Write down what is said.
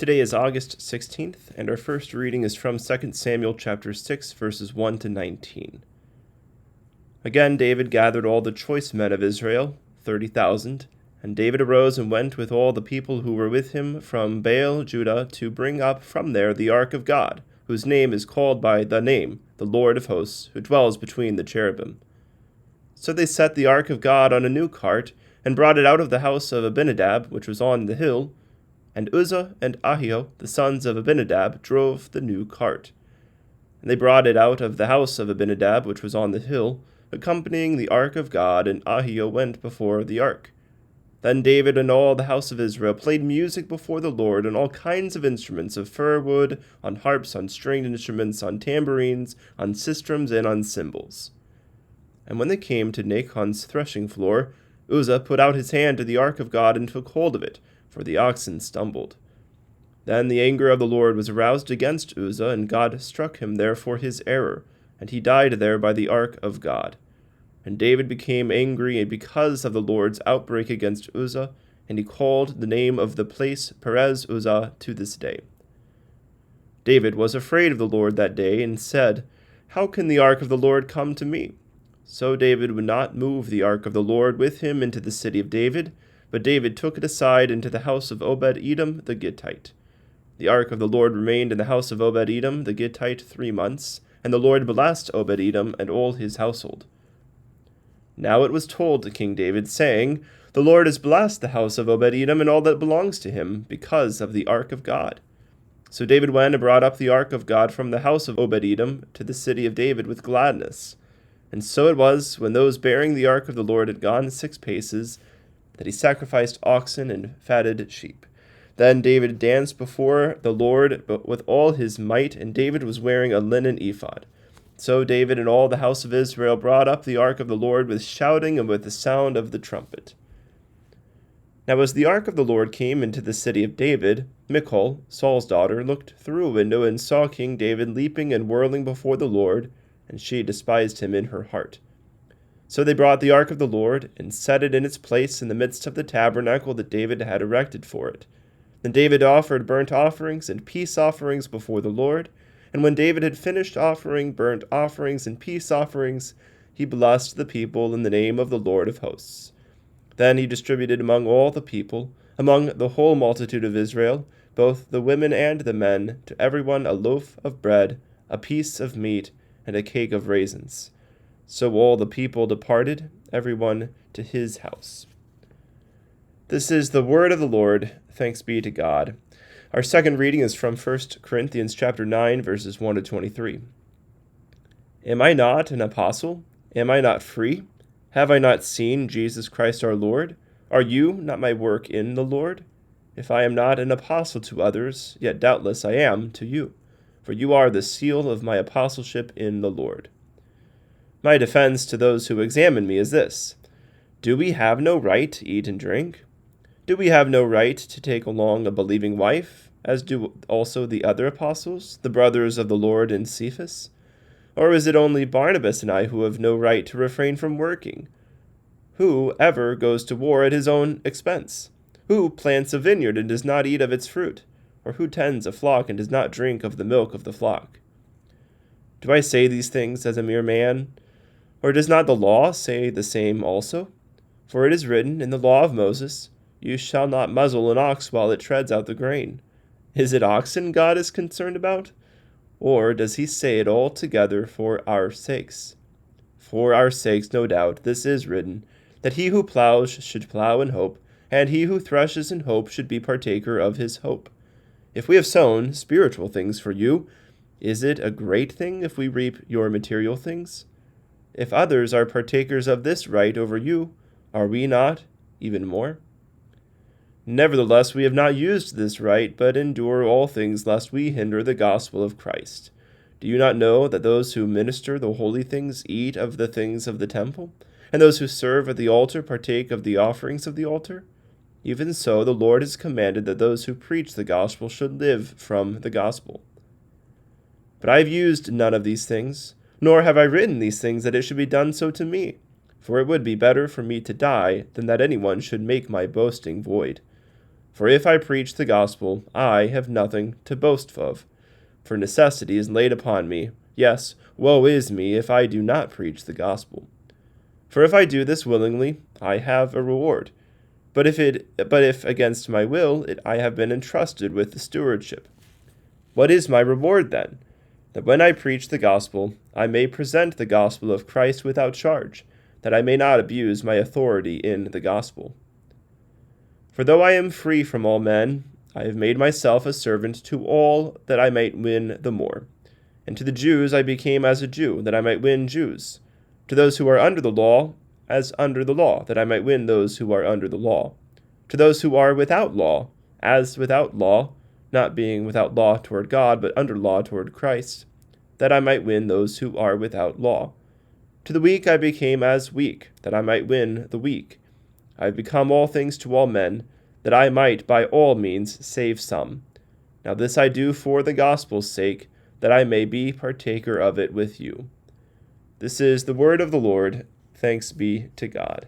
Today is August 16th, and our first reading is from 2 Samuel chapter 6, verses 1 to 19. Again David gathered all the choice men of Israel, 30,000, and David arose and went with all the people who were with him from Baal, Judah, to bring up from there the ark of God, whose name is called by the name, the Lord of hosts, who dwells between the cherubim. So they set the ark of God on a new cart, and brought it out of the house of Abinadab, which was on the hill, and Uzzah and Ahio, the sons of Abinadab, drove the new cart. And they brought it out of the house of Abinadab, which was on the hill, accompanying the ark of God, and Ahio went before the ark. Then David and all the house of Israel played music before the Lord on all kinds of instruments of fir wood, on harps, on stringed instruments, on tambourines, on sistrums, and on cymbals. And when they came to Nachon's threshing floor, Uzzah put out his hand to the ark of God and took hold of it, for the oxen stumbled. Then the anger of the Lord was aroused against Uzzah, and God struck him there for his error, and he died there by the ark of God. And David became angry because of the Lord's outbreak against Uzzah, and he called the name of the place Perez Uzzah to this day. David was afraid of the Lord that day, and said, "How can the ark of the Lord come to me?" So David would not move the ark of the Lord with him into the city of David, but David took it aside into the house of Obed-Edom the Gittite. The ark of the Lord remained in the house of Obed-Edom the Gittite 3 months, and the Lord blessed Obed-Edom and all his household. Now it was told to King David, saying, "The Lord has blessed the house of Obed-Edom and all that belongs to him, because of the ark of God." So David went and brought up the ark of God from the house of Obed-Edom to the city of David with gladness. And so it was, when those bearing the ark of the Lord had gone 6 paces, that he sacrificed oxen and fatted sheep. Then David danced before the Lord with all his might, and David was wearing a linen ephod. So David and all the house of Israel brought up the ark of the Lord with shouting and with the sound of the trumpet. Now as the ark of the Lord came into the city of David, Michal, Saul's daughter, looked through a window and saw King David leaping and whirling before the Lord, and she despised him in her heart. So they brought the ark of the Lord, and set it in its place in the midst of the tabernacle that David had erected for it. Then David offered burnt offerings and peace offerings before the Lord, and when David had finished offering burnt offerings and peace offerings, he blessed the people in the name of the Lord of hosts. Then he distributed among all the people, among the whole multitude of Israel, both the women and the men, to everyone a loaf of bread, a piece of meat, and a cake of raisins. So all the people departed, everyone to his house. This is the word of the Lord. Thanks be to God. Our second reading is from 1 Corinthians chapter 9, verses 1 to 23. Am I not an apostle? Am I not free? Have I not seen Jesus Christ our Lord? Are you not my work in the Lord? If I am not an apostle to others, yet doubtless I am to you, for you are the seal of my apostleship in the Lord. My defense to those who examine me is this: do we have no right to eat and drink? Do we have no right to take along a believing wife, as do also the other apostles, the brothers of the Lord and Cephas? Or is it only Barnabas and I who have no right to refrain from working? Who ever goes to war at his own expense? Who plants a vineyard and does not eat of its fruit? Or who tends a flock and does not drink of the milk of the flock? Do I say these things as a mere man? Or does not the law say the same also? For it is written in the law of Moses, "You shall not muzzle an ox while it treads out the grain." Is it oxen God is concerned about? Or does he say it altogether for our sakes? For our sakes, no doubt, this is written, that he who plows should plow in hope, and he who threshes in hope should be partaker of his hope. If we have sown spiritual things for you, is it a great thing if we reap your material things? If others are partakers of this right over you, are we not even more? Nevertheless, we have not used this right, but endure all things, lest we hinder the gospel of Christ. Do you not know that those who minister the holy things eat of the things of the temple, and those who serve at the altar partake of the offerings of the altar? Even so, the Lord has commanded that those who preach the gospel should live from the gospel. But I have used none of these things, nor have I written these things that it should be done so to me. For it would be better for me to die than that anyone should make my boasting void. For if I preach the gospel, I have nothing to boast of. For necessity is laid upon me. Yes, woe is me if I do not preach the gospel. For if I do this willingly, I have a reward. But if against my will, I have been entrusted with the stewardship. What is my reward then? That when I preach the gospel, I may present the gospel of Christ without charge, that I may not abuse my authority in the gospel. For though I am free from all men, I have made myself a servant to all, that I might win the more. And to the Jews I became as a Jew, that I might win Jews. To those who are under the law, as under the law, that I might win those who are under the law. To those who are without law, as without law, not being without law toward God, but under law toward Christ, that I might win those who are without law. To the weak I became as weak, that I might win the weak. I have become all things to all men, that I might by all means save some. Now this I do for the gospel's sake, that I may be partaker of it with you. This is the word of the Lord. Thanks be to God.